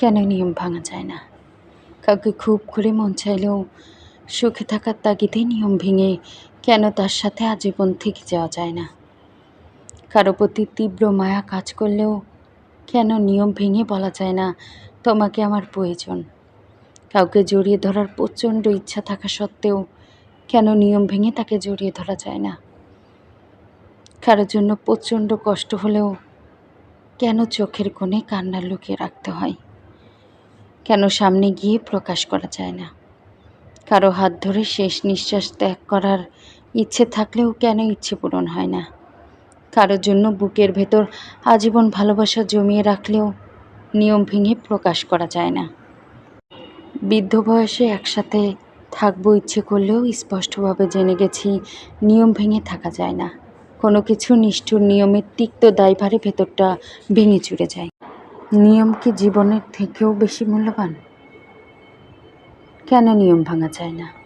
কেন নিয়ম ভাঙা যায় না? কাউকে খুব করে মন চাইলেও সুখে থাকার তাগিদে নিয়ম ভেঙে কেন তার সাথে আজীবন থেকে যাওয়া যায় না? কারো প্রতি তীব্র মায়া কাজ করলেও কেন নিয়ম ভেঙে বলা যায় না, তোমাকে আমার প্রয়োজন? কাউকে জড়িয়ে ধরার প্রচণ্ড ইচ্ছা থাকা সত্ত্বেও কেন নিয়ম ভেঙে তাকে জড়িয়ে ধরা যায় না? কারোর জন্য প্রচণ্ড কষ্ট হলেও কেন চোখের কোণে কান্না লুকিয়ে রাখতে হয়? কেন সামনে গিয়ে প্রকাশ করা যায় না? কারো হাত ধরে শেষ নিঃশ্বাস ত্যাগ করার ইচ্ছে থাকলেও কেন ইচ্ছে পূরণ হয় না? কারোর জন্য বুকের ভেতর আজীবন ভালোবাসা জমিয়ে রাখলেও নিয়ম ভেঙে প্রকাশ করা যায় না? বৃদ্ধ বয়সে একসাথে থাকবো ইচ্ছে করলেও স্পষ্টভাবে জেনে গেছি নিয়ম ভেঙে থাকা যায় না। কোনো কিছু নিষ্ঠুর নিয়মের তিক্ত দায়ভারে ভেতরটা ভেঙে চুরে যায়। নিয়ম কি জীবনের থেকেও বেশি মূল্যবান? কেন নিয়ম ভাঙা যায় না?